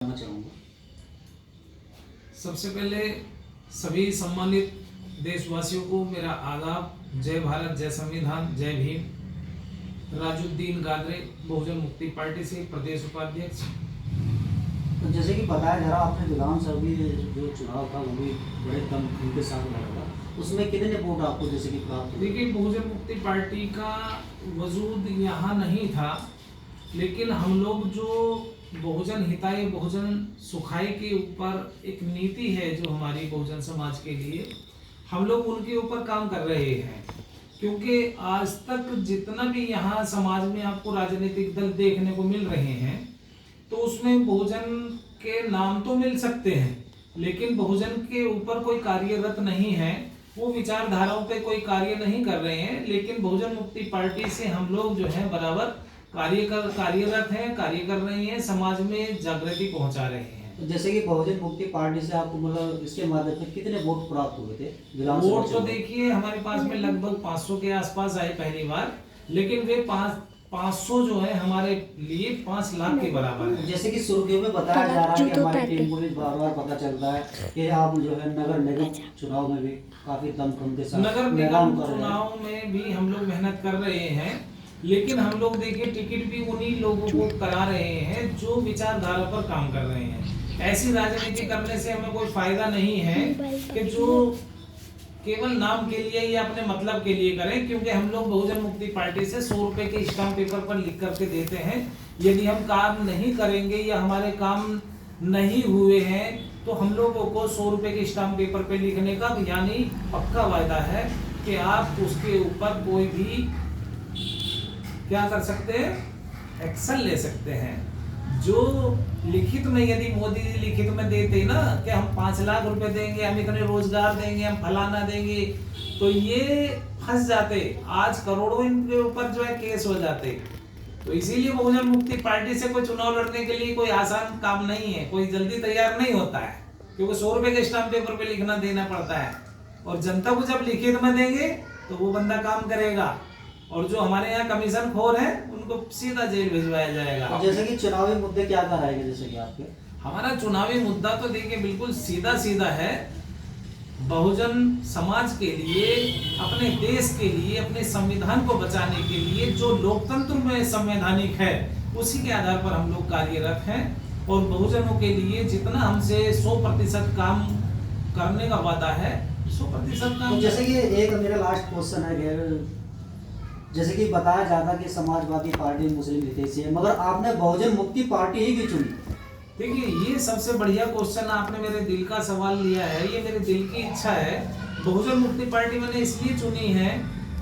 चाहूँगा। सबसे पहले सभी सम्मानित देशवासियों को मेरा आदाब। जय भारत, जय संविधान, जय भीम। राजुद्दीन गादरे, बहुजन मुक्ति पार्टी से प्रदेश उपाध्यक्ष। तो जैसे कि बताया जा रहा, आपने विधानसभा जो चुनाव था वो भी बड़े कम के साथ लड़ा था, उसमें कितने वोट आपको जैसे कि प्राप्त हुए? देखिए, बहुजन मुक्ति पार्टी का वजूद यहाँ नहीं था, लेकिन हम लोग जो बहुजन हिताय बहुजन सुखाय के ऊपर एक नीति है जो हमारी बहुजन समाज के लिए, हम लोग उनके ऊपर काम कर रहे हैं। क्योंकि आज तक जितना भी यहाँ समाज में आपको राजनीतिक दल देखने को मिल रहे हैं, तो उसमें बहुजन के नाम तो मिल सकते हैं, लेकिन बहुजन के ऊपर कोई कार्यरत नहीं है, वो विचारधाराओं पे कोई कार्य नहीं कर रहे हैं। लेकिन बहुजन मुक्ति पार्टी से हम लोग जो है बराबर कार्यरत हैं, कार्य कर रहे हैं, समाज में जागृति पहुंचा रहे हैं। तो जैसे कि बहुजन मुक्ति पार्टी से आपको मतलब इसके माध्यम से कितने वोट प्राप्त हुए थे? वोट तो देखिए हमारे पास में लगभग 500 के आसपास आए पहली बार, लेकिन वे 500 जो है हमारे लिए 5 लाख के बराबर है। जैसे कि सुर्खियों में बताया जा रहा है कि हमारी टीम को भी बार बार पता चलता है कि आप जो है नगर निगम चुनाव में भी काफी दमखम के साथ नगर निगम चुनाव में भी हम लोग मेहनत कर रहे हैं, लेकिन हम लोग देखिए टिकट भी उन्हीं लोगों को करा रहे हैं जो विचारधारा पर काम कर रहे हैं। ऐसी राजनीति करने से हमें कोई फायदा नहीं है कि जो केवल नाम के लिए या अपने मतलब के लिए करें। क्योंकि हम लोग बहुजन मुक्ति पार्टी से 100 रुपए के स्टाम्प पेपर पर लिख करके देते हैं। यदि हम काम नहीं करेंगे या हमारे काम नहीं हुए हैं तो हम लोगों को 100 रुपए के स्टाम्प पेपर पे लिखने का यानी पक्का वायदा है कि आप उसके ऊपर कोई भी क्या कर सकते हैं, एक्शन ले सकते हैं। जो लिखित में यदि मोदी जी लिखित में देते ना कि हम 5 लाख रुपए देंगे, हम इतने रोजगार देंगे, हम फलाना देंगे, तो ये फंस जाते। आज करोड़ों इनके ऊपर जो है केस हो जाते। तो इसीलिए बहुजन मुक्ति पार्टी से कोई चुनाव लड़ने के लिए कोई आसान काम नहीं है, कोई जल्दी तैयार नहीं होता है, क्योंकि 100 रुपए के स्टाम्प पेपर पे लिखना देना पड़ता है। और जनता को जब लिखित में देंगे तो वो बंदा काम करेगा, और जो हमारे यहाँ कमीशन खोर है उनको सीधा जेल भिजवाया जाएगा। जैसे कि चुनावी मुद्दे क्या क्या रहेंगे? जैसे कि आपके हमारा चुनावी मुद्दा तो देखिए बिल्कुल सीधा सीधा है। बहुजन समाज के लिए, अपने देश के लिए, अपने संविधान को बचाने के लिए जो लोकतंत्र में संवैधानिक है उसी के आधार पर हम लोग कार्यरत हैं। और बहुजनों के लिए जितना हमसे 100% काम करने का वादा है, 100% काम। तो जैसे कि एक मेरा लास्ट क्वेश्चन है, जैसे कि बताया जाता कि समाजवादी पार्टी मुस्लिम हितैषी है, मगर आपने बहुजन मुक्ति पार्टी ही क्यों चुनी? देखिए, ये सबसे बढ़िया क्वेश्चन आपने मेरे दिल का सवाल लिया है। ये मेरे दिल की इच्छा है। बहुजन मुक्ति पार्टी मैंने इसलिए चुनी है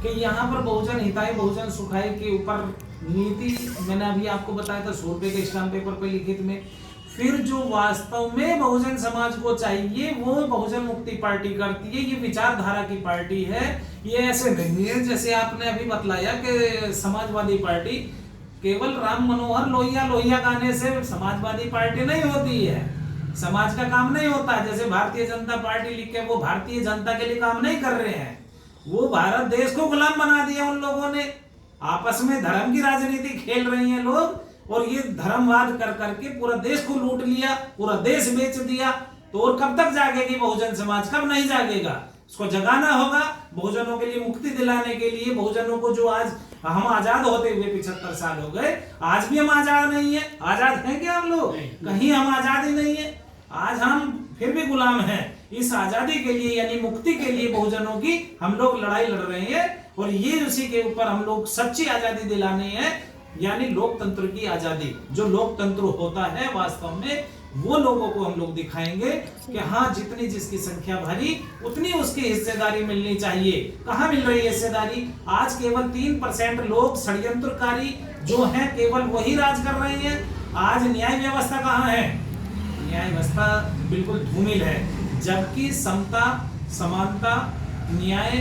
कि यहाँ पर बहुजन हिताय बहुजन सुखाय के ऊपर नीति मैंने अभी आपको बताया था, 100 रुपए के स्टाम्प पेपर पे लिखित में। फिर जो वास्तव में बहुजन समाज को चाहिए वो बहुजन मुक्ति पार्टी करती है। ये विचारधारा की पार्टी है। ये ऐसे नहीं है जैसे आपने अभी बतलाया कि समाजवादी पार्टी केवल राम मनोहर लोहिया लोहिया गाने से समाजवादी पार्टी नहीं होती है। समाज का काम नहीं होता। जैसे भारतीय जनता पार्टी लिख के वो भारतीय जनता के लिए काम नहीं कर रहे हैं, वो भारत देश को गुलाम बना दिया उन लोगों ने। आपस में धर्म की राजनीति खेल रही है लोग, और ये धर्मवाद कर करके पूरा देश को लूट लिया, पूरा देश बेच दिया। तो और कब तक जागेगी बहुजन समाज? कब नहीं जागेगा? इसको जगाना होगा। बहुजनों के लिए मुक्ति दिलाने के लिए, बहुजनों को जो आज हम आजाद होते हुए 75 साल हो गए, आज भी हम आजाद नहीं है। आजाद हैं क्या हम लोग? कहीं हम आजाद ही नहीं है। आज हम फिर भी गुलाम हैं। इस आजादी के लिए यानी मुक्ति के लिए बहुजनों की हम लोग लड़ाई लड़ रहे हैं, और ये उसी के ऊपर हम लोग सच्ची आजादी दिलाने हैं, यानी लोकतंत्र की आजादी। जो लोकतंत्र होता है वास्तव में, वो लोगों को हम लोग दिखाएंगे कि हाँ, जितनी जिसकी संख्या भारी उतनी उसकी हिस्सेदारी मिलनी चाहिए। कहाँ मिल रही है हिस्सेदारी? आज केवल 3% लोग षड्यंत्रकारी जो हैं केवल वही राज कर रहे हैं। आज न्याय व्यवस्था कहाँ है? न्याय व्यवस्था बिल्कुल धूमिल है। जबकि समता, समानता, न्याय,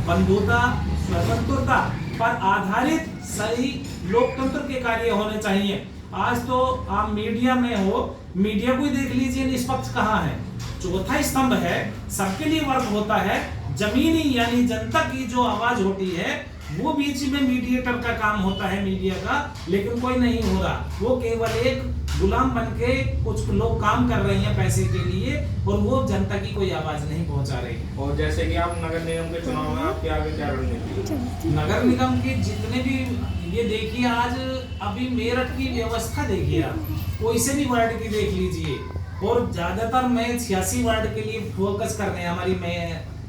बंधुता, स्वतंत्रता पर आधारित सही लोकतंत्र के कार्य होने चाहिए। आज तो आप मीडिया में हो, मीडिया को ही देख लीजिए, निष्पक्ष कहाँ है? चौथा स्तंभ है, सबके लिए वर्क होता है। जमीनी यानी जनता की जो आवाज होती है वो बीच में मीडिएटर का काम होता है मीडिया का, लेकिन कोई नहीं हो रहा। वो केवल एक गुलाम बन के कुछ लोग काम कर रहे हैं पैसे के लिए, और वो जनता की कोई आवाज नहीं पहुंचा रही है। और जैसे कि आप नगर निगम के चुनाव में आपके आगे क्या रणनीति है? नगर निगम के जितने भी, ये देखिए आज अभी मेरठ की व्यवस्था देखिए आप, कोई से भी वार्ड की देख लीजिए, और ज्यादातर मैं 86 वार्ड के लिए फोकस कर रहे हैं। हमारी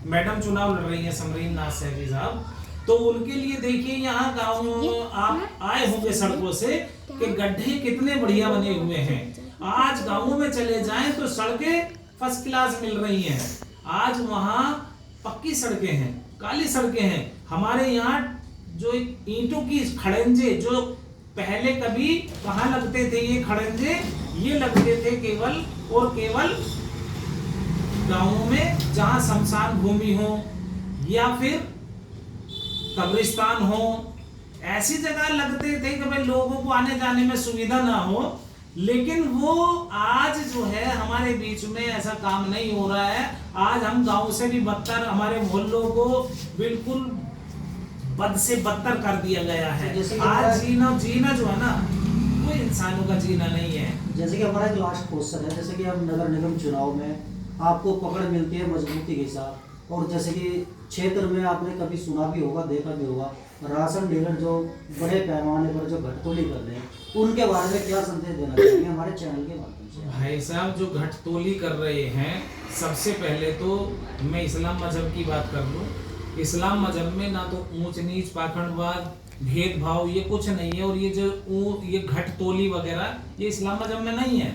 मैडम चुनाव लड़ रही है समरीन नाथ सहजी साहब, तो उनके लिए देखिए यहाँ गाँव आप आए होंगे सड़कों से कि गड्ढे कितने बढ़िया बने हुए हैं। आज गाँवों में चले जाएं तो सड़कें फर्स्ट क्लास मिल रही हैं। आज वहाँ पक्की सड़कें हैं, काली सड़कें हैं। हमारे यहाँ जो ईंटों की खड़ंजे जो पहले कभी कहाँ लगते थे, ये खड़ंजे ये लगते थे केवल और केवल गाँवों में जहाँ शमशान भूमि हो या फिर कब्रिस्तान हो, ऐसी जगह लगते थे कि भाई लोगों को आने जाने में सुविधा ना हो। लेकिन वो आज जो है हमारे बीच में ऐसा काम नहीं हो रहा है। आज हम गांव से भी बदतर, हमारे मोहल्लों को बिल्कुल बद से बदतर कर दिया गया है। आज जीना जो है ना, वो इंसानों का जीना नहीं है। जैसे कि हमारा एक लास्ट क्वेश्चन है, जैसे कि हम नगर निगम चुनाव में आपको पकड़ मिलती है मजबूती के साथ, और जैसे कि क्षेत्र में आपने कभी सुना भी होगा, देखा भी होगा, राशन डीलर जो बड़े पैमाने पर जो घटतोली कर रहे हैं, उनके बारे में क्या संदेश देना चाहिए हमारे चैनल के माध्यम से? भाई साहब, जो घटतोली कर रहे हैं, सबसे पहले तो मैं इस्लाम मजहब की बात कर लूँ। इस्लाम मजहब में ना तो ऊंच नीच, पाखंडवाद, भेदभाव ये कुछ नहीं है। और ये घटतोली वगैरह ये इस्लाम मजहब में नहीं है।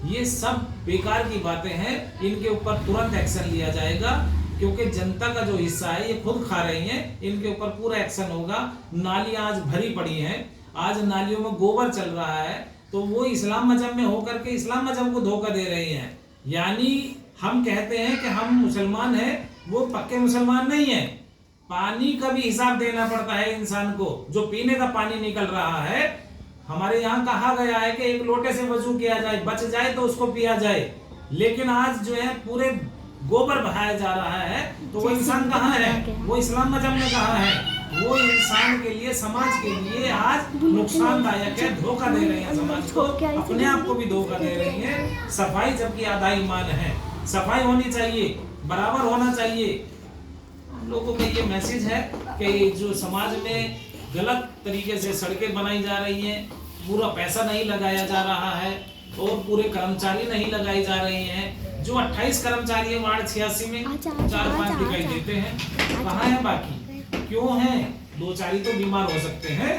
ये सब बेकार की बातें हैं। इनके ऊपर तुरंत एक्शन लिया जाएगा, क्योंकि जनता का जो हिस्सा है ये खुद खा रही हैं। इनके ऊपर पूरा एक्शन होगा। नालियां आज भरी पड़ी हैं, आज नालियों में गोबर चल रहा है, तो वो इस्लाम मजहब में होकर के इस्लाम मजहब को धोखा दे रहे हैं। यानी हम कहते हैं कि हम मुसलमान हैं, वो पक्के मुसलमान नहीं है। पानी का भी हिसाब देना पड़ता है इंसान को। जो पीने का पानी निकल रहा है, हमारे यहाँ कहा गया है कि एक लोटे से वजू किया जाए, बच जाए तो उसको पिया जाए। लेकिन आज जो है पूरे गोबर बहाया जा रहा है, तो वो इंसान कहाँ है? वो इस्लाम मजहब में कहाँ है? वो इंसान के लिए, समाज के लिए आज नुकसानदायक है। धोखा दे रहे हैं समाज को, अपने आप को भी धोखा दे रही है। सफाई जबकि आधा ईमान है, सफाई होनी चाहिए, बराबर होना चाहिए। लोगों का ये मैसेज है कि जो समाज में गलत तरीके से सड़कें बनाई जा रही हैं, पूरा पैसा नहीं लगाया जा रहा है, और पूरे कर्मचारी नहीं लगाए जा रहे हैं। जो 28 कर्मचारी है वार्ड 86 में, 4-5 दिखाई देते हैं। कहाँ है बाकी? क्यों है? 2-4 तो बीमार हो सकते हैं,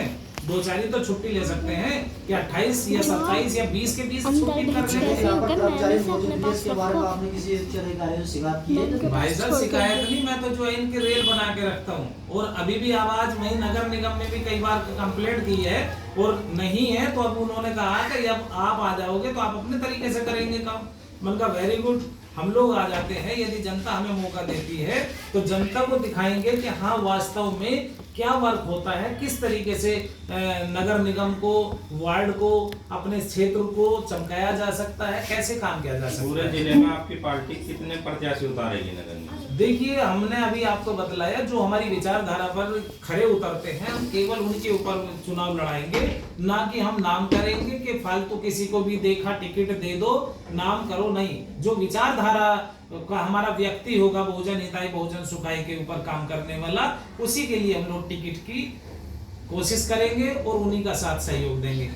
2-4 तो छुट्टी ले सकते हैं। कि 28 या 27 या 20 के 20 छुट्टी कर लेंगे। इसके बारे में आपने किसी अधिकारी से शिकायत की है? भाई साहब, शिकायत नहीं, मैं तो जो है इनके रेल बना के रखता हूँ। और अभी भी आवाज वही नगर निगम में भी कई बार कंप्लेंट की है, और नहीं है तो अब उन्होंने कहा कि अब आप आ जाओगे तो आप अपने तरीके से करेंगे काम। मन का वेरी गुड, हम लोग आ जाते हैं। यदि जनता हमें मौका देती है तो जनता को दिखाएंगे कि हाँ वास्तव में क्या वर्क होता है, किस तरीके से नगर निगम को, वार्ड को, अपने क्षेत्र को चमकाया जा सकता है, कैसे काम किया जा सकता है। पूरे जिले में आपकी पार्टी कितने प्रत्याशी उतारेगी नगर निगम? देखिए, हमने अभी आपको बतलाया, जो हमारी विचारधारा पर खरे उतरते हैं हम केवल उनके ऊपर चुनाव लड़ाएंगे। ना कि हम नाम करेंगे कि फालतू किसी को भी देखा टिकट दे दो, नाम करो, नहीं। जो विचारधारा का हमारा व्यक्ति होगा, बहुजन हिताय बहुजन सुखाय के ऊपर काम करने वाला, उसी के लिए हम लोग टिकट की कोशिश करेंगे और उन्हीं का साथ सहयोग देंगे।